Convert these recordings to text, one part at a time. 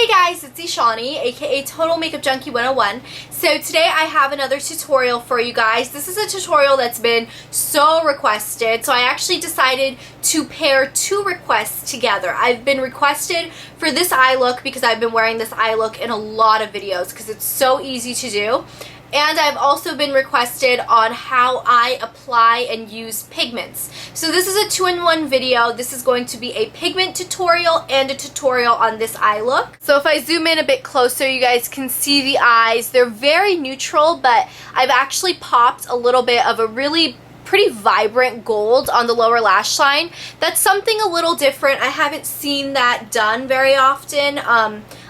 Hey guys, it's Ishani, aka Total Makeup Junkie 101. So today I have another tutorial for you guys. This is a tutorial that's been so requested, so I actually decided to pair two requests together. I've been requested for this eye look because I've been wearing this eye look in a lot of videos because it's so easy to do. And I've also been requested on how I apply and use pigments. So this is a 2-in-1 video. This is going to be a pigment tutorial and a tutorial on this eye look. So if I zoom in a bit closer, you guys can see the eyes. They're very neutral, but I've actually popped a little bit of a really pretty vibrant gold on the lower lash line. That's something a little different. I haven't seen that done very often.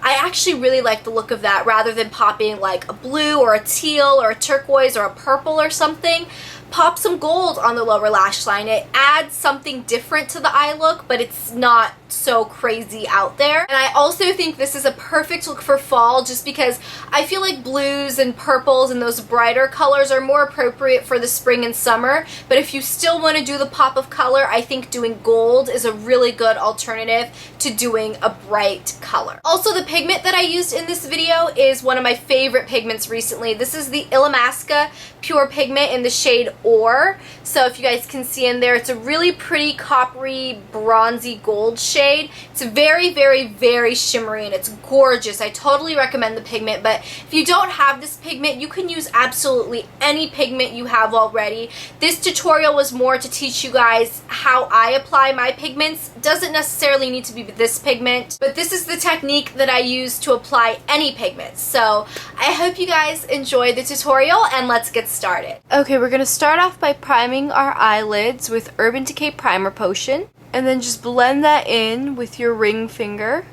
I actually really like the look of that rather than popping like a blue or a teal or a turquoise or a purple or something. Pop some gold on the lower lash line. It adds something different to the eye look, but it's not so crazy out there. And I also think this is a perfect look for fall just because I feel like blues and purples and those brighter colors are more appropriate for the spring and summer. But if you still want to do the pop of color, I think doing gold is a really good alternative to doing a bright color. Also, the pigment that I used in this video is one of my favorite pigments recently. This is the Illamasqua Pure Pigment in the shade Ore. So if you guys can see in there, it's a really pretty coppery, bronzy gold shade. It's very, very, very shimmery and it's gorgeous. I totally recommend the pigment, but if you don't have this pigment, you can use absolutely any pigment you have already. This tutorial was more to teach you guys how I apply my pigments. It doesn't necessarily need to be this pigment, but this is the technique that I use to apply any pigment. So I hope you guys enjoy the tutorial and let's get started. Okay, we're gonna start off by priming our eyelids with Urban Decay Primer Potion, and then just blend that in with your ring finger.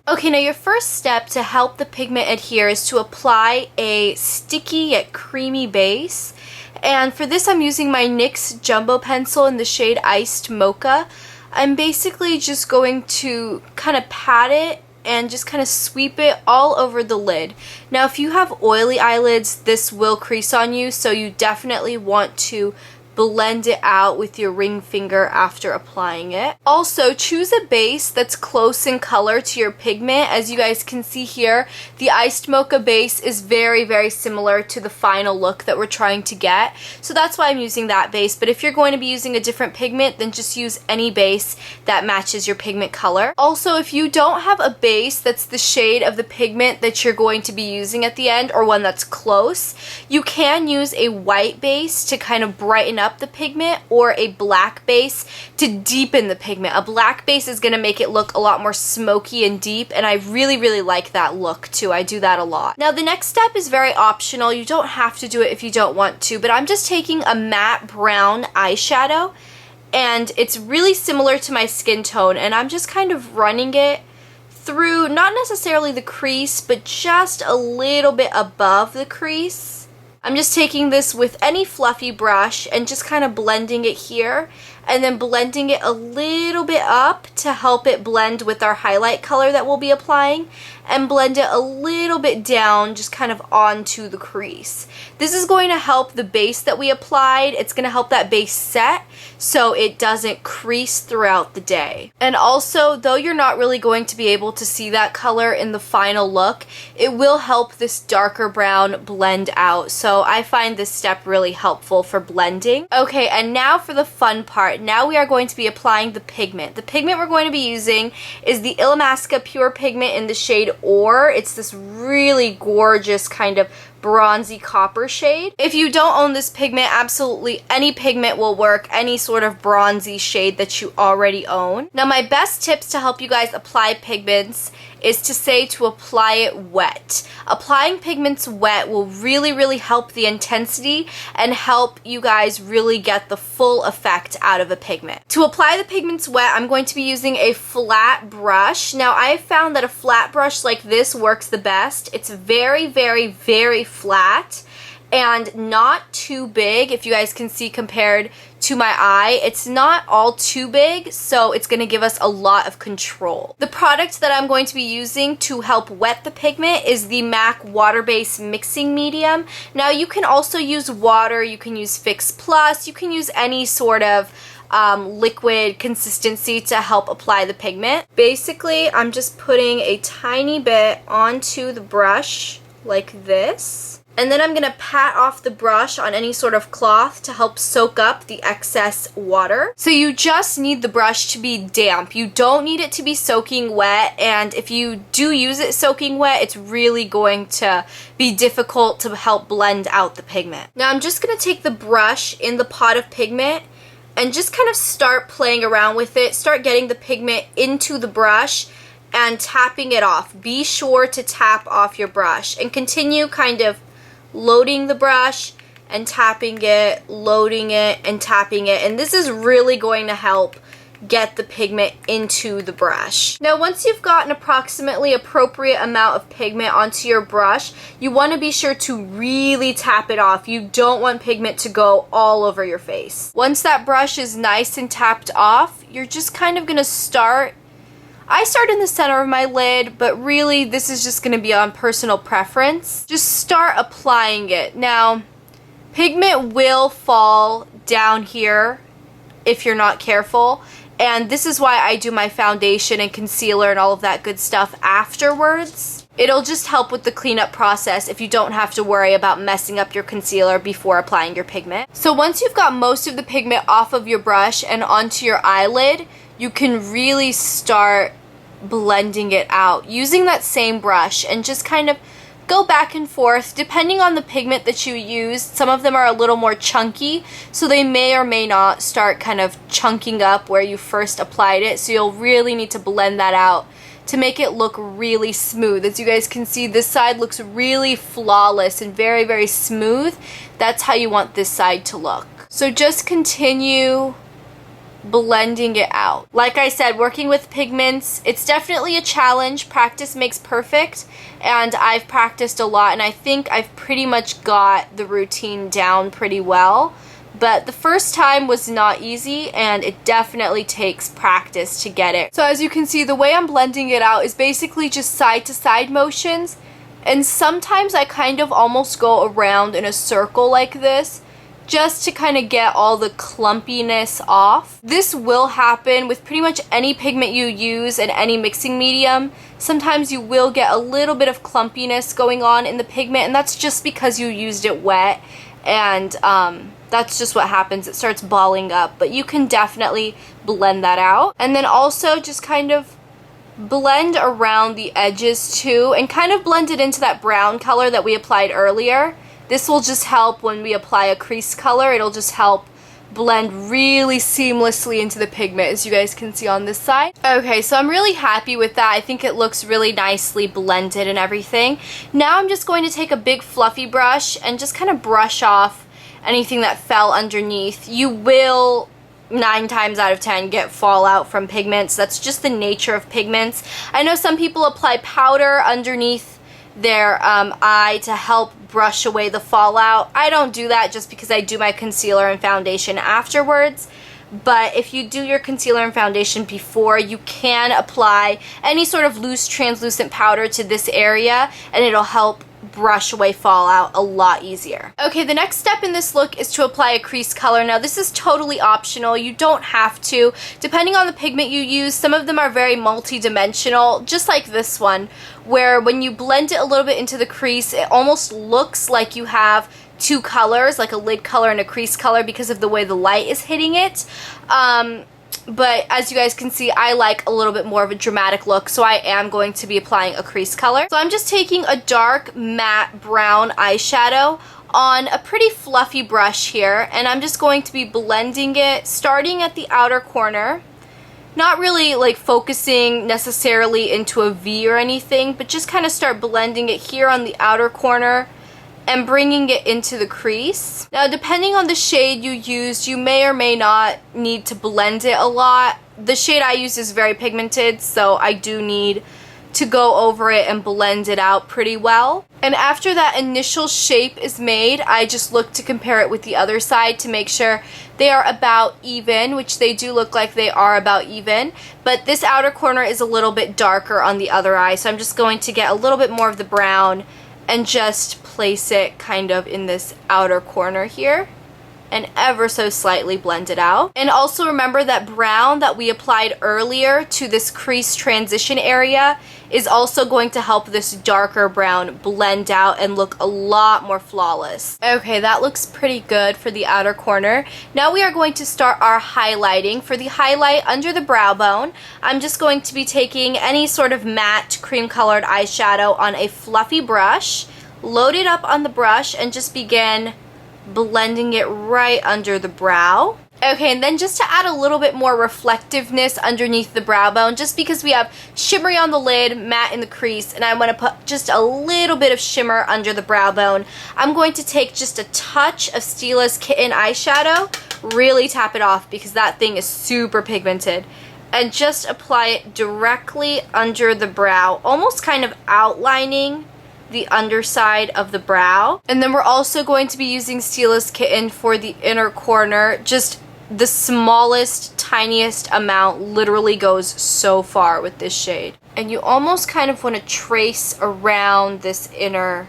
Okay, now your first step to help the pigment adhere is to apply a sticky yet creamy base. And for this I'm using my NYX Jumbo Pencil in the shade Iced Mocha. I'm basically just going to kind of pat it and just kind of sweep it all over the lid. Now if you have oily eyelids, this will crease on you, so you definitely want to blend it out with your ring finger after applying it. Also, choose a base that's close in color to your pigment. As you guys can see here, the Iced Mocha base is very, very similar to the final look that we're trying to get. So that's why I'm using that base. But if you're going to be using a different pigment, then just use any base that matches your pigment color. Also, if you don't have a base that's the shade of the pigment that you're going to be using at the end, or one that's close, you can use a white base to kind of brighten up the pigment, or a black base to deepen the pigment. A black base is going to make it look a lot more smoky and deep, and I really, really like that look too. I do that a lot. Now the next step is very optional. You don't have to do it if you don't want to, but I'm just taking a matte brown eyeshadow, and it's really similar to my skin tone, and I'm just kind of running it through, not necessarily the crease, but just a little bit above the crease. I'm just taking this with any fluffy brush and just kind of blending it here, and then blending it a little bit up to help it blend with our highlight color that we'll be applying, and blend it a little bit down just kind of onto the crease. This is going to help the base that we applied. It's going to help that base set so it doesn't crease throughout the day. And also, though you're not really going to be able to see that color in the final look, it will help this darker brown blend out. So I find this step really helpful for blending. Okay, and now for the fun part. Now we are going to be applying the pigment. The pigment we're going to be using is the Illamasqua Pure Pigment in the shade Ore. It's this really gorgeous kind of bronzy copper shade. If you don't own this pigment, absolutely any pigment will work, any sort of bronzy shade that you already own. Now my best tips to help you guys apply pigments is to say to apply it wet. Applying pigments wet will really, really help the intensity and help you guys really get the full effect out of a pigment. To apply the pigments wet, I'm going to be using a flat brush. Now I found that a flat brush like this works the best. It's very, very, very flat and not too big. If you guys can see compared to my eye, it's not all too big, so it's going to give us a lot of control. The product that I'm going to be using to help wet the pigment is the MAC Water-Based Mixing Medium. Now you can also use water, you can use Fix Plus, you can use any sort of liquid consistency to help apply the pigment. Basically, I'm just putting a tiny bit onto the brush like this. And then I'm going to pat off the brush on any sort of cloth to help soak up the excess water. So you just need the brush to be damp. You don't need it to be soaking wet, and if you do use it soaking wet, it's really going to be difficult to help blend out the pigment. Now I'm just going to take the brush in the pot of pigment and just kind of start playing around with it, start getting the pigment into the brush and tapping it off. Be sure to tap off your brush and continue kind of loading the brush and tapping it, loading it and tapping it, and this is really going to help get the pigment into the brush. Now once you've got an approximately appropriate amount of pigment onto your brush, you want to be sure to really tap it off. You don't want pigment to go all over your face. Once that brush is nice and tapped off, you're just kind of going to start. I start in the center of my lid, but really this is just going to be on personal preference. Just start applying it. Now, pigment will fall down here if you're not careful, and this is why I do my foundation and concealer and all of that good stuff afterwards. It'll just help with the cleanup process if you don't have to worry about messing up your concealer before applying your pigment. So once you've got most of the pigment off of your brush and onto your eyelid, you can really start blending it out using that same brush and just kind of go back and forth depending on the pigment that you use. Some of them are a little more chunky, so they may or may not start kind of chunking up where you first applied it, so you'll really need to blend that out to make it look really smooth. As you guys can see, this side looks really flawless and very, very smooth. That's how you want this side to look. So just continue blending it out. Like I said, working with pigments, it's definitely a challenge. Practice makes perfect, and I've practiced a lot, and I think I've pretty much got the routine down pretty well. But the first time was not easy, and it definitely takes practice to get it. So as you can see, the way I'm blending it out is basically just side to side motions, and sometimes I kind of almost go around in a circle like this, just to kind of get all the clumpiness off. This will happen with pretty much any pigment you use and any mixing medium. Sometimes you will get a little bit of clumpiness going on in the pigment, and that's just because you used it wet, and that's just what happens. It starts balling up, but you can definitely blend that out. And then also just kind of blend around the edges too, and kind of blend it into that brown color that we applied earlier. This will just help when we apply a crease color. It'll just help blend really seamlessly into the pigment, as you guys can see on this side. Okay, so I'm really happy with that. I think it looks really nicely blended and everything. Now I'm just going to take a big fluffy brush and just kind of brush off anything that fell underneath. You will 9 times out of 10 get fallout from pigments. That's just the nature of pigments. I know some people apply powder underneath their eye to help brush away the fallout. I don't do that just because I do my concealer and foundation afterwards. But if you do your concealer and foundation before, you can apply any sort of loose translucent powder to this area, and it'll help brush away fallout a lot easier. Okay, the next step in this look is to apply a crease color. Now this is totally optional. You don't have to. Depending on the pigment you use, some of them are very multi-dimensional, just like this one, where when you blend it a little bit into the crease, it almost looks like you have 2 colors, like a lid color and a crease color, because of the way the light is hitting it. But as you guys can see, I like a little bit more of a dramatic look, so I am going to be applying a crease color. So I'm just taking a dark matte brown eyeshadow on a pretty fluffy brush here, and I'm just going to be blending it, starting at the outer corner. Not really like focusing necessarily into a V or anything, but just kind of start blending it here on the outer corner and bringing it into the crease. Now, depending on the shade you use, you may or may not need to blend it a lot. The shade I use is very pigmented, so I do need to go over it and blend it out pretty well. And after that initial shape is made, I just look to compare it with the other side to make sure they are about even, which they do look like they are about even. But this outer corner is a little bit darker on the other eye, so I'm just going to get a little bit more of the brown and just place it kind of in this outer corner here and ever so slightly blend it out. And also remember that brown that we applied earlier to this crease transition area is also going to help this darker brown blend out and look a lot more flawless. Okay, that looks pretty good for the outer corner. Now we are going to start our highlighting. For the highlight under the brow bone, I'm just going to be taking any sort of matte cream colored eyeshadow on a fluffy brush, load it up on the brush, and just begin blending it right under the brow. Okay, and then just to add a little bit more reflectiveness underneath the brow bone, just because we have shimmery on the lid, matte in the crease, and I want to put just a little bit of shimmer under the brow bone, I'm going to take just a touch of Stila's Kitten eyeshadow, really tap it off because that thing is super pigmented, and just apply it directly under the brow, almost kind of outlining the underside of the brow. And then we're also going to be using Stila's Kitten for the inner corner. Just the smallest, tiniest amount literally goes so far with this shade. And you almost kind of want to trace around this inner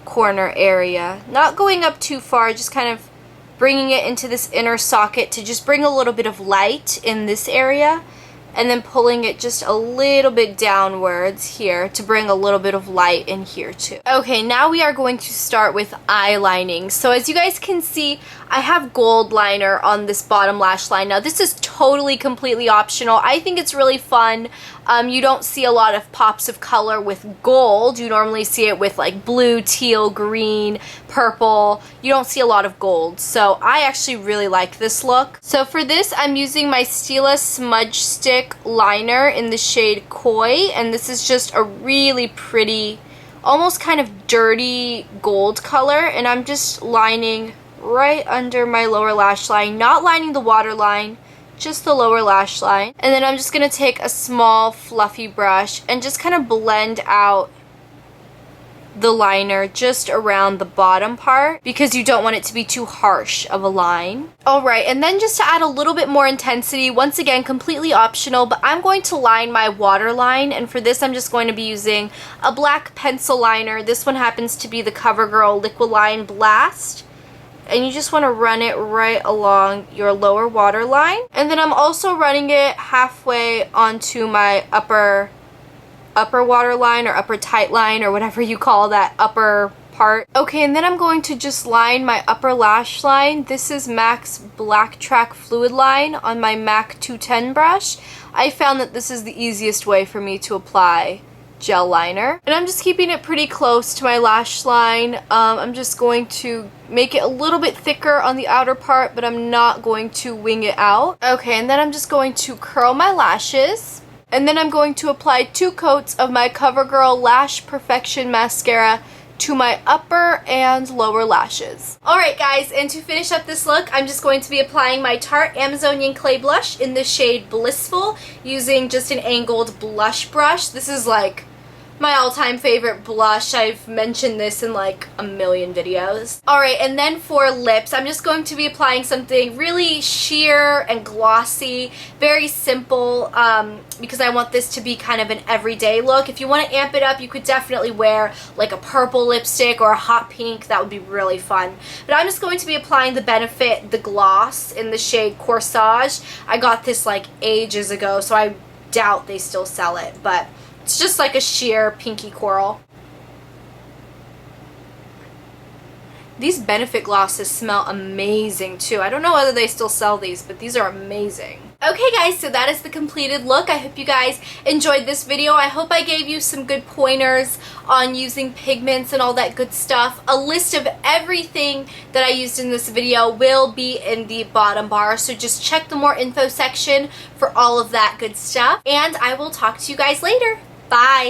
corner area. Not going up too far, just kind of bringing it into this inner socket to just bring a little bit of light in this area. And then pulling it just a little bit downwards here to bring a little bit of light in here too. Okay, now we are going to start with eyelining. So as you guys can see, I have gold liner on this bottom lash line. Now this is totally completely optional. I think it's really fun. You don't see a lot of pops of color with gold. You normally see it with like blue, teal, green, purple. You don't see a lot of gold. So I actually really like this look. So for this, I'm using my Stila Smudge Stick liner in the shade Koi. And this is just a really pretty, almost kind of dirty gold color. And I'm just lining right under my lower lash line, not lining the waterline, just the lower lash line. And then I'm just going to take a small fluffy brush and just kind of blend out the liner just around the bottom part because you don't want it to be too harsh of a line. Alright, and then just to add a little bit more intensity, once again completely optional, but I'm going to line my waterline, and for this I'm just going to be using a black pencil liner. This one happens to be the Covergirl Liquiline Blast. And you just want to run it right along your lower waterline. And then I'm also running it halfway onto my upper waterline or upper tight line or whatever you call that upper part. Okay, and then I'm going to just line my upper lash line. This is MAC's Blacktrack Fluidline on my MAC 210 brush. I found that this is the easiest way for me to apply gel liner. And I'm just keeping it pretty close to my lash line. I'm just going to make it a little bit thicker on the outer part, but I'm not going to wing it out. Okay, and then I'm just going to curl my lashes. And then I'm going to apply 2 coats of my Covergirl Lash Perfection Mascara to my upper and lower lashes. Alright guys, and to finish up this look, I'm just going to be applying my Tarte Amazonian Clay Blush in the shade Blissful using just an angled blush brush. This is like my all-time favorite blush. I've mentioned this in like a million videos. Alright, and then for lips, I'm just going to be applying something really sheer and glossy, very simple, because I want this to be kind of an everyday look. If you want to amp it up, you could definitely wear like a purple lipstick or a hot pink. That would be really fun. But I'm just going to be applying the Benefit, the gloss in the shade Corsage. I got this like ages ago, so I doubt they still sell it, but it's just like a sheer pinky coral. These Benefit glosses smell amazing too. I don't know whether they still sell these, but these are amazing. Okay guys, so that is the completed look. I hope you guys enjoyed this video. I hope I gave you some good pointers on using pigments and all that good stuff. A list of everything that I used in this video will be in the bottom bar, so just check the more info section for all of that good stuff. And I will talk to you guys later. Bye!